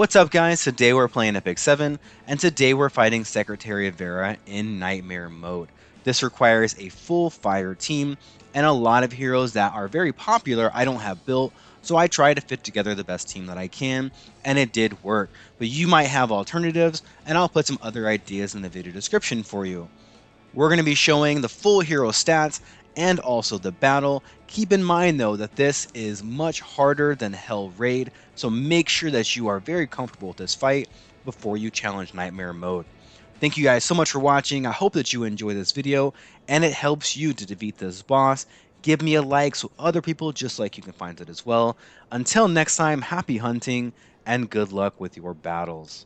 What's up, guys? Today we're playing Epic 7, and today we're fighting Secretary Vera in Nightmare mode. This requires a full fire team, and a lot of heroes that are very popular I don't have built, so I try to fit together the best team that I can, and it did work. But you might have alternatives, and I'll put some other ideas in the video description for you. We're going to be showing the full hero stats and also the battle. Keep in mind though that this is much harder than Hell Raid, so make sure that you are very comfortable with this fight before you challenge Nightmare mode. Thank you guys so much for watching. I hope that you enjoy this video and it helps you to defeat this boss. Give me a like so other people just like you can find it as well. Until next time, happy hunting and good luck with your battles.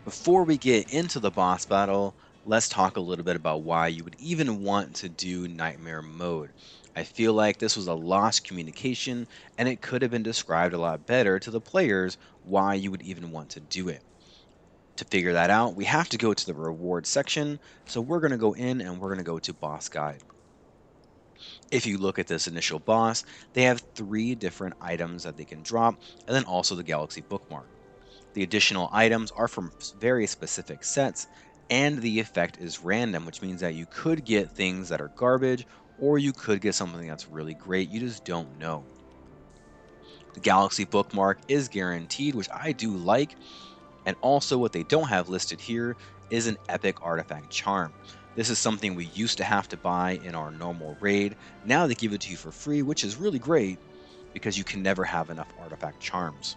Before we get into the boss battle, let's talk a little bit about why you would even want to do Nightmare mode. I feel like this was a lost communication, and it could have been described a lot better to the players why you would even want to do it. To figure that out, we have to go to the reward section, so we're going to go in and we're going to go to Boss Guide. If you look at this initial boss, they have 3 different items that they can drop, and then also the Galaxy bookmark. The additional items are from very specific sets, and the effect is random, which means that you could get things that are garbage, or you could get something that's really great, you just don't know. The Galaxy bookmark is guaranteed, which I do like, and also what they don't have listed here is an epic artifact charm. This is something we used to have to buy in our normal raid. Now they give it to you for free, which is really great because you can never have enough artifact charms.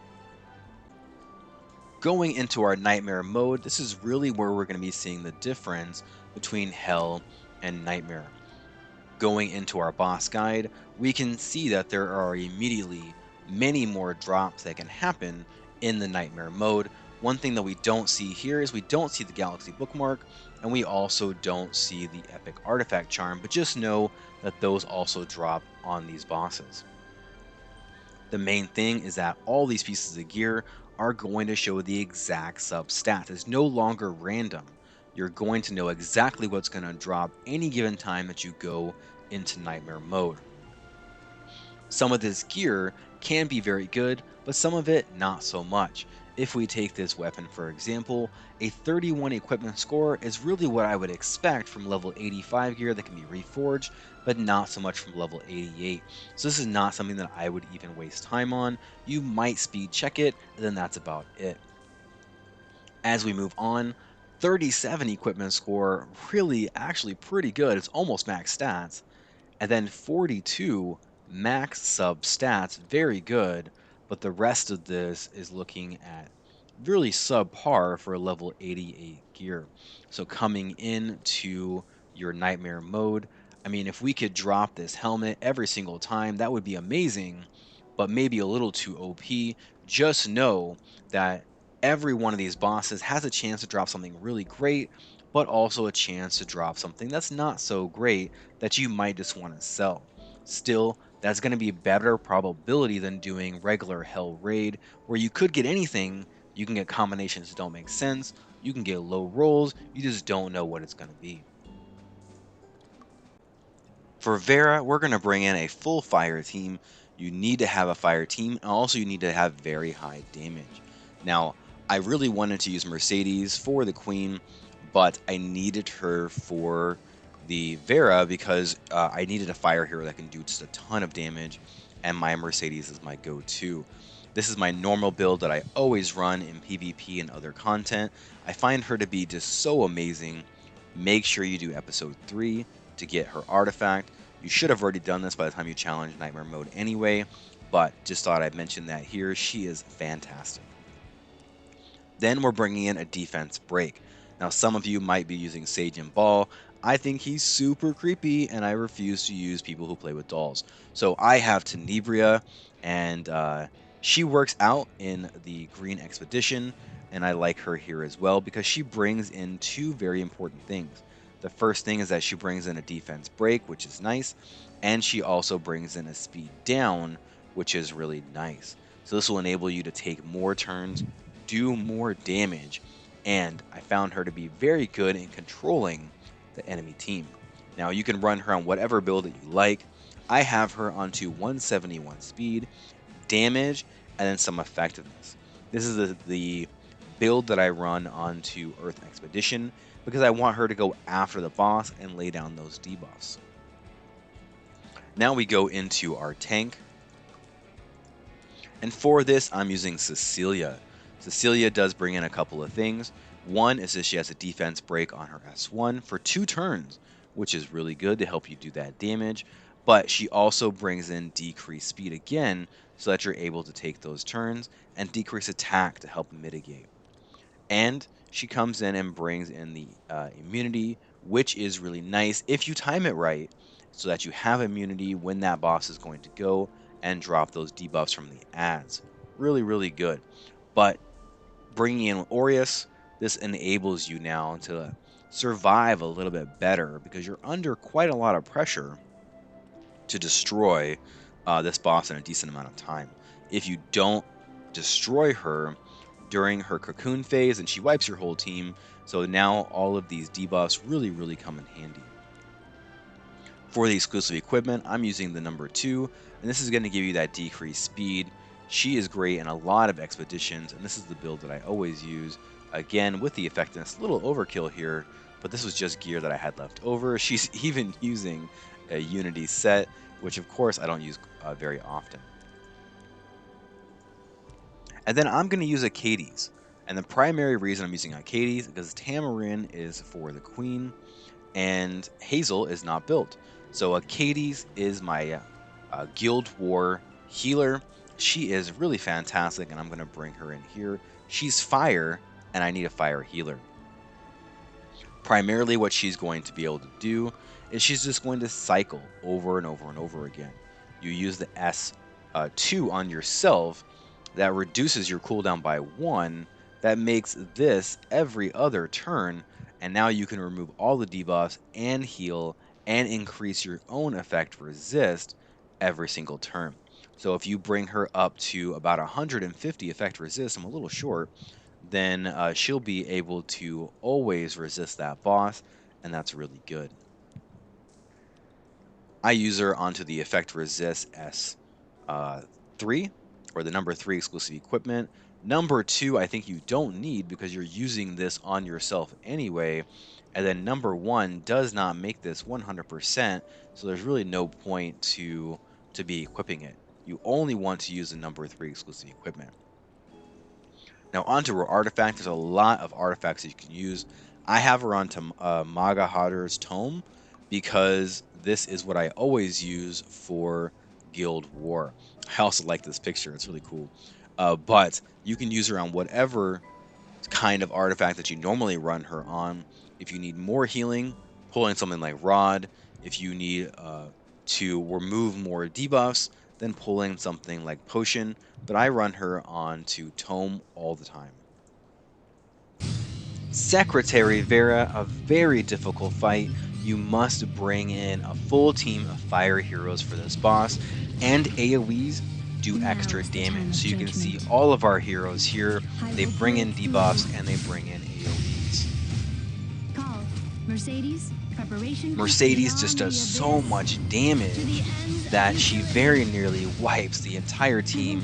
Going into our Nightmare mode, this is really where we're going to be seeing the difference between Hell and Nightmare. Going into our boss guide, we can see that there are immediately many more drops that can happen in the Nightmare mode. One thing that we don't see here is we don't see the Galaxy bookmark, and we also don't see the epic artifact charm, but just know that those also drop on these bosses. The main thing is that all these pieces of gear are going to show the exact sub stats. It's no longer random. You're going to know exactly what's going to drop any given time that you go into Nightmare mode. Some of this gear can be very good, but some of it not so much. If we take this weapon for example, a 31 equipment score is really what I would expect from level 85 gear that can be reforged, but not so much from level 88. So this is not something that I would even waste time on. You might speed check it, and then that's about it. As we move on, 37 equipment score, really actually pretty good. It's almost max stats. And then 42 max sub stats, very good, but the rest of this is looking at really subpar for a level 88 gear. So coming into your Nightmare mode, I mean, if we could drop this helmet every single time, that would be amazing, but maybe a little too OP. Just know that every one of these bosses has a chance to drop something really great, but also a chance to drop something that's not so great that you might just want to sell. Still, that's going to be better probability than doing regular Hell Raid, where you could get anything. You can get combinations that don't make sense, you can get low rolls, you just don't know what it's going to be. For Vera, we're going to bring in a full fire team. You need to have a fire team, and also you need to have very high damage. Now, I really wanted to use Mercedes for the Queen, but I needed her for the Vera because I needed a fire hero that can do just a ton of damage, and my Mercedes is my go-to. This is my normal build that I always run in PvP and other content. I find her to be just so amazing. Make sure you do episode 3 to get her artifact. You should have already done this by the time you challenge Nightmare mode anyway, but just thought I'd mention that here. She is fantastic. Then we're bringing in a defense break. Now, some of you might be using Sage and Ball. I think he's super creepy, and I refuse to use people who play with dolls. So I have Tenebria, and she works out in the Green Expedition, and I like her here as well because she brings in 2 very important things. The first thing is that she brings in a defense break, which is nice, and she also brings in a speed down, which is really nice. So this will enable you to take more turns, do more damage, and I found her to be very good in controlling the enemy team. Now you can run her on whatever build that you like. I have her onto 171 speed, damage, and then some effectiveness. This is the build that I run onto Earth Expedition because I want her to go after the boss and lay down those debuffs. Now we go into our tank. And for this, I'm using Cecilia. Cecilia does bring in a couple of things. One is that she has a defense break on her S1 for 2 turns, which is really good to help you do that damage. But she also brings in decreased speed again, so that you're able to take those turns, and decrease attack to help mitigate. And she comes in and brings in the immunity, which is really nice if you time it right, so that you have immunity when that boss is going to go and drop those debuffs from the ads. Really, really good. But bringing in Aureus, this enables you now to survive a little bit better because you're under quite a lot of pressure to destroy this boss in a decent amount of time. If you don't destroy her during her cocoon phase, and she wipes your whole team, so now all of these debuffs really, really come in handy. For the exclusive equipment, I'm using the number 2, and this is going to give you that decreased speed. She is great in a lot of expeditions, and this is the build that I always use. Again, with the effectiveness, a little overkill here, but this was just gear that I had left over. She's even using a Unity set, which of course I don't use very often. And then I'm going to use Achates. And the primary reason I'm using Achates is because Tamarin is for the queen, and Hazel is not built. So Achates is my Guild War healer. She is really fantastic, and I'm going to bring her in here. She's fire, and I need a fire healer. Primarily what she's going to be able to do is she's just going to cycle over and over and over again. You use the S2 on yourself. That reduces your cooldown by 1. That makes this every other turn, and now you can remove all the debuffs and heal and increase your own effect resist every single turn. So if you bring her up to about 150 effect resist, I'm a little short, then she'll be able to always resist that boss, and that's really good. I use her onto the effect resist S3, or the number 3 exclusive equipment. Number 2, I think you don't need because you're using this on yourself anyway. And then number 1 does not make this 100%, so there's really no point to be equipping it. You only want to use the number 3 exclusive equipment. Now onto her artifact. There's a lot of artifacts that you can use. I have her onto Maga Hatter's Tome because this is what I always use for Guild War. I also like this picture. It's really cool. But you can use her on whatever kind of artifact that you normally run her on. If you need more healing, pull in something like Rod. If you need to remove more debuffs, then pull in something like Potion. But I run her on to Tome all the time. Secretary Vera, a very difficult fight. You must bring in a full team of fire heroes for this boss, and AoEs do extra damage. So you can see all of our heroes here. They bring in debuffs and they bring in AoEs. Mercedes just does so much damage that she very nearly wipes the entire team.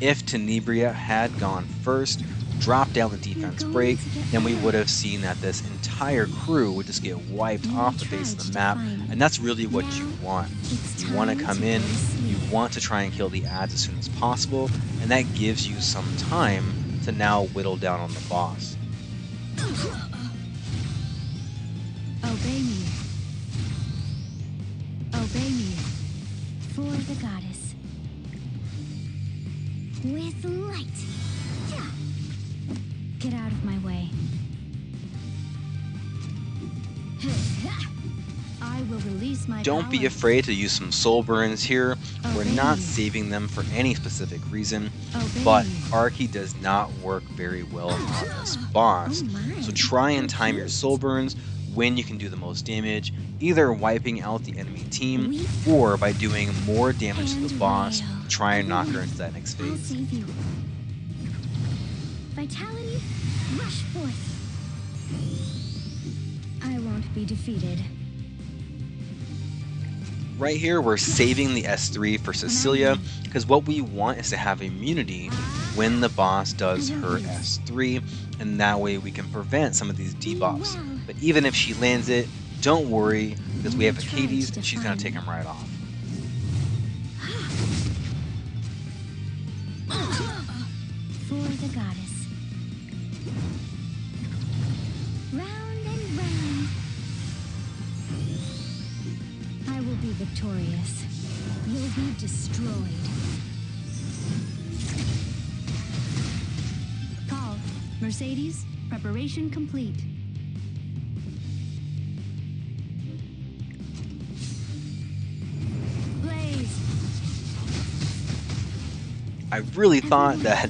If Tenebria had gone first, dropped down the defense break, then we would have seen that this entire crew would just get wiped off the face of the map, and that's really what you want. You want to come in, you want to try and kill the ads as soon as possible, and that gives you some time to now whittle down on the boss. Obey me. Obey me. For the goddess. With light. Get out of my way. I will release my Don't be afraid to use some soul burns here. We're not saving them for any specific reason, but Archie does not work very well on this boss. So try and time your soul burns when you can do the most damage, either wiping out the enemy team or by doing more damage to the boss to try and knock her into that next phase. Vitality, rush forth. I won't be defeated. Right here, we're saving the S3 for Cecilia, because what we want is to have immunity when the boss does I won't her lose. S3, and that way we can prevent some of these debuffs. Well. But even if she lands it, don't worry, because You we may have try Achates, to and she's going to defy take me. him right off. For the goddess. Round and round. I will be victorious. You'll be destroyed. Call. Mercedes, preparation complete. Blaze. I really thought Everyone, that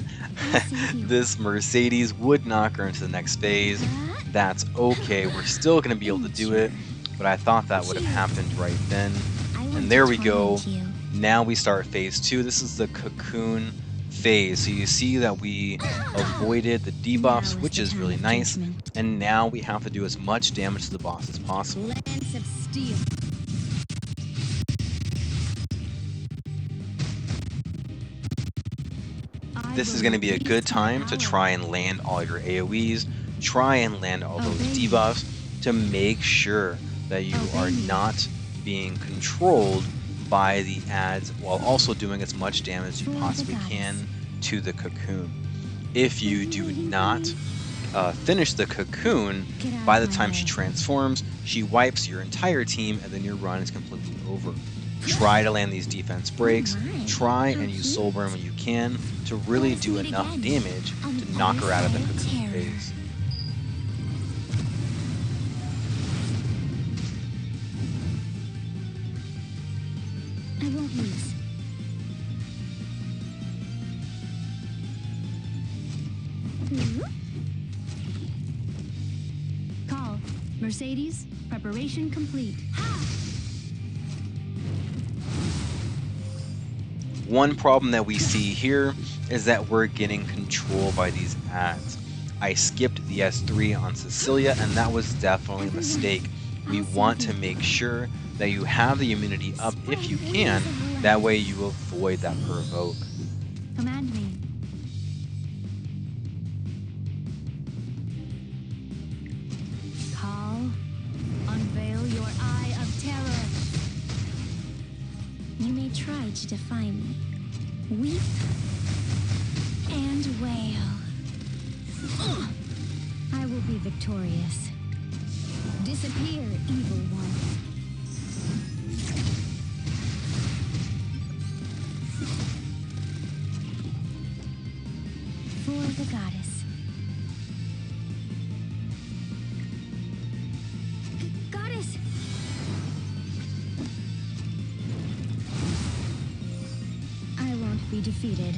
I'll save you. this Mercedes would knock her into the next phase. That's okay, we're still going to be able to do it, but I thought that would have happened right then. I want And to there we go. torment you. Now we start phase 2. This is the cocoon phase. So you see that we avoided the debuffs, Now which the is time really of nice. judgment. And now we have to do as much damage to the boss as possible. Lance of steel. This is going to be a good time to try and land all your AoEs, try and land all those Obey me. debuffs to make sure that you Obey are me. not being controlled by the ads while also doing as much damage as you For the possibly goddess. can to the cocoon. If you do not finish the cocoon, Get out by of the my time she way. transforms, she wipes your entire team and then your run is completely over. Try to land these defense breaks, my, try how and use cute. soul burn when you can to really Let's do meet enough again damage on to the knock her out of the other side of cocoon terror. phase. I won't lose. Call. Mercedes, preparation complete. One problem that we see here is that we're getting controlled by these ads. I skipped the S3 on Cecilia, and that was definitely a mistake. We want to make sure that you have the immunity up if you can, that way you avoid that provoke. Command me. Call. Unveil your eye of terror. You may try to defy me. Weep and wail. I will be victorious. Disappear, evil one. For the goddess. Goddess! I won't be defeated.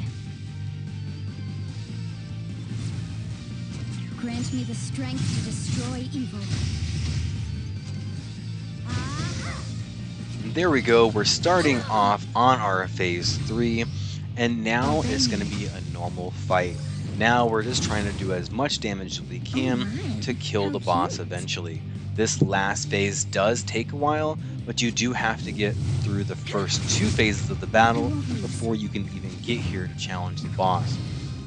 Grant me the strength to destroy evil. And there we go, we're starting off on our phase 3, and now it's going to be a normal fight. Now we're just trying to do as much damage as we can my, to kill how the boss cute. eventually. This last phase does take a while, but you do have to get through the first 2 phases of the battle before you can even get here to challenge the boss.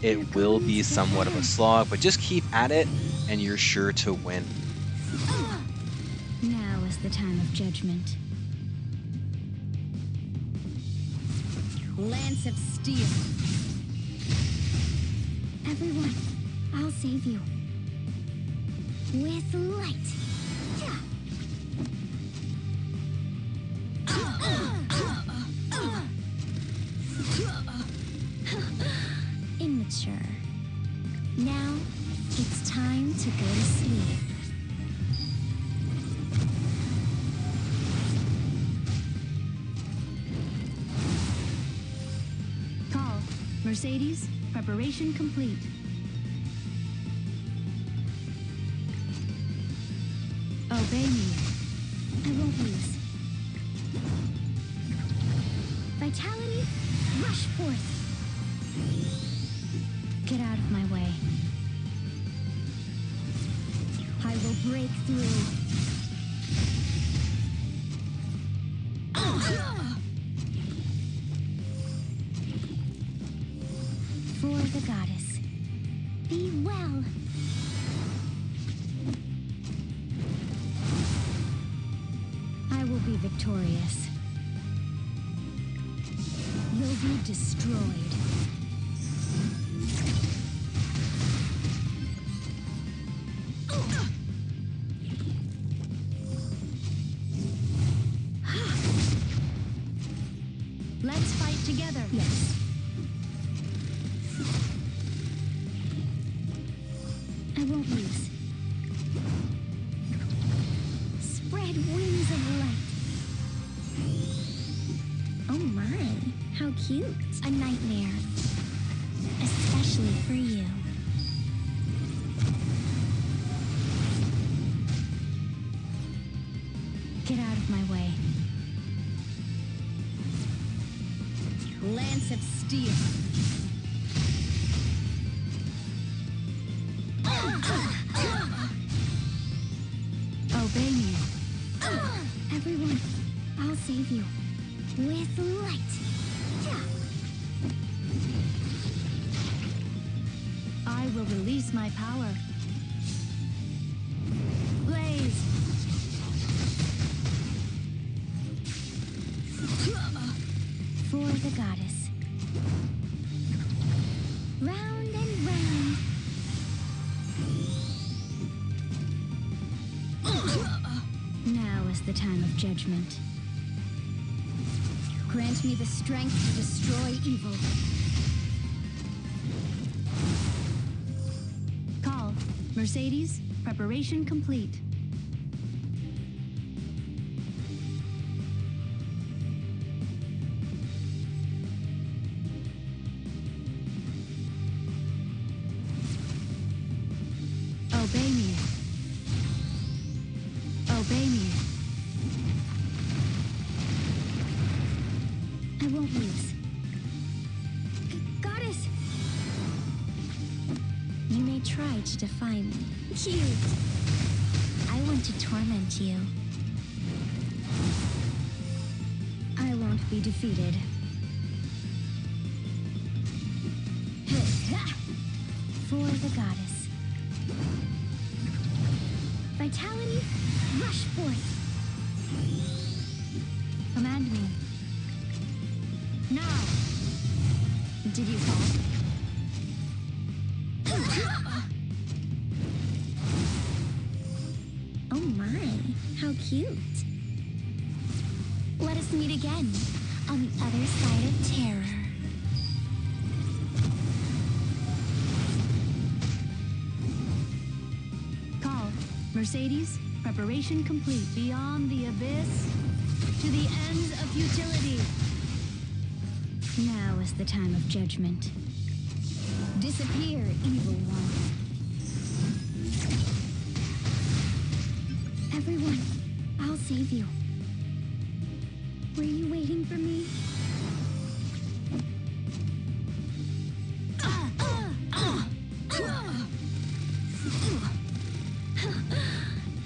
It will be somewhat of a slog, but just keep at it and you're sure to win. Now is the time of judgment. Lance of steel. Everyone, I'll save you. With light. Immature. Now, it's time to go to sleep. Call. Mercedes, preparation complete. Obey me. I won't lose. Vitality, rush forth. Get out of my way. I will break through. For the goddess. Be well. I will be victorious. You'll be destroyed. Let's fight together. Yes. I won't lose. Spread wings of light. Oh my, how cute. A nightmare. Especially for you. Get out of my way. Lance of steel. Obey me. Everyone, I'll save you. With light. I will release my power. Blaze. For the goddess. Round and round. Now is the time of judgment. Grant me the strength to destroy evil. Call. Mercedes, preparation complete. Obey me. Obey me. I won't lose. Goddess! You may try to defy me. Cute! I want to torment you. I won't be defeated. For the goddess. Vitality, rush forth. Command me. Now! Did you fall? Oh my, how cute. Let us meet again on the other side of terror. Call. Mercedes, preparation complete. Beyond the abyss, to the ends of futility. Now is the time of judgment. Disappear, evil one. Everyone, I'll save you. Were you waiting for me?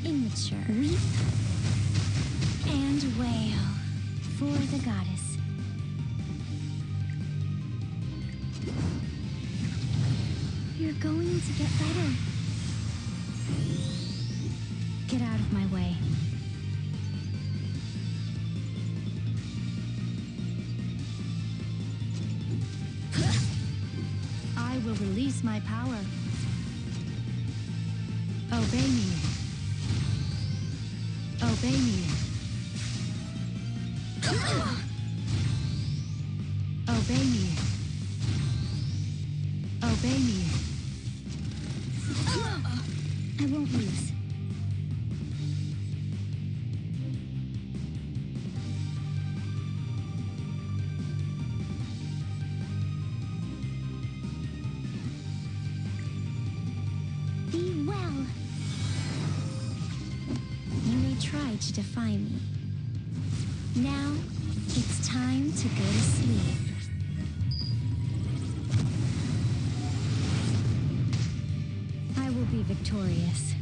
Immature. Weep and wail for the goddess. You're going to get better. Get out of my way. I will release my power. Obey me. Obey me. Obey me. Obey me. I won't lose. Be well. You may try to defy me. Now, it's time to go to sleep. I will be victorious.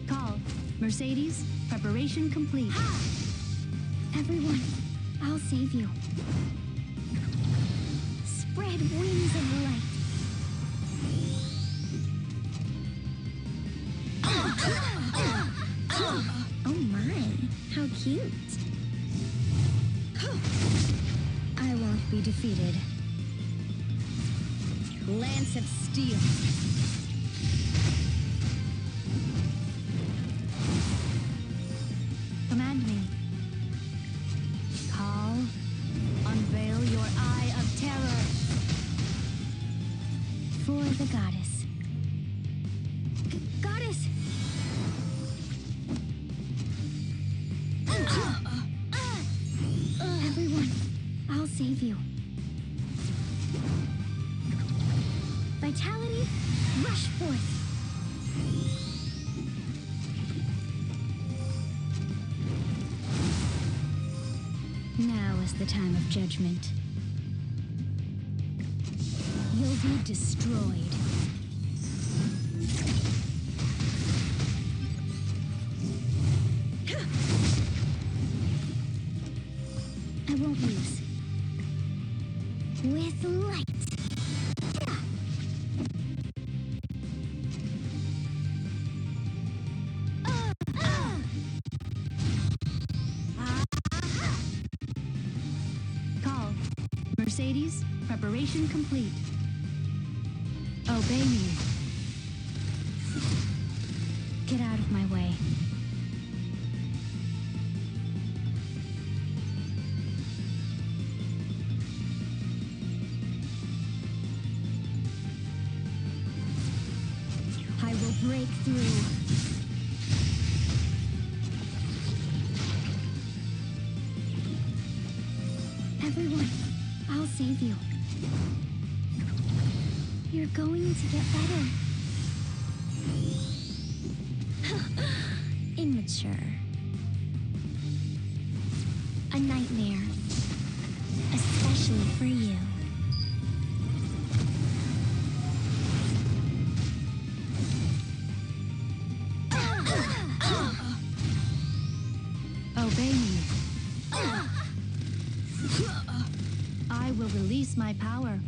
Call. Mercedes, preparation complete. Everyone, I'll save you. Spread wings of light. Oh my, how cute. I won't be defeated. Lance of Steel. Command me. Call. Unveil your eye of terror. For the goddess. Goddess! Everyone, I'll save you. Vitality, rush forth. Now is the time of judgment. You'll be destroyed. I won't lose. With light. Call. Mercedes, preparation complete. Obey me. Get out of my way. I will break through. Everyone, I'll save you. You're going to get better. Immature. A nightmare. Especially for you. Obey me. I will release my power.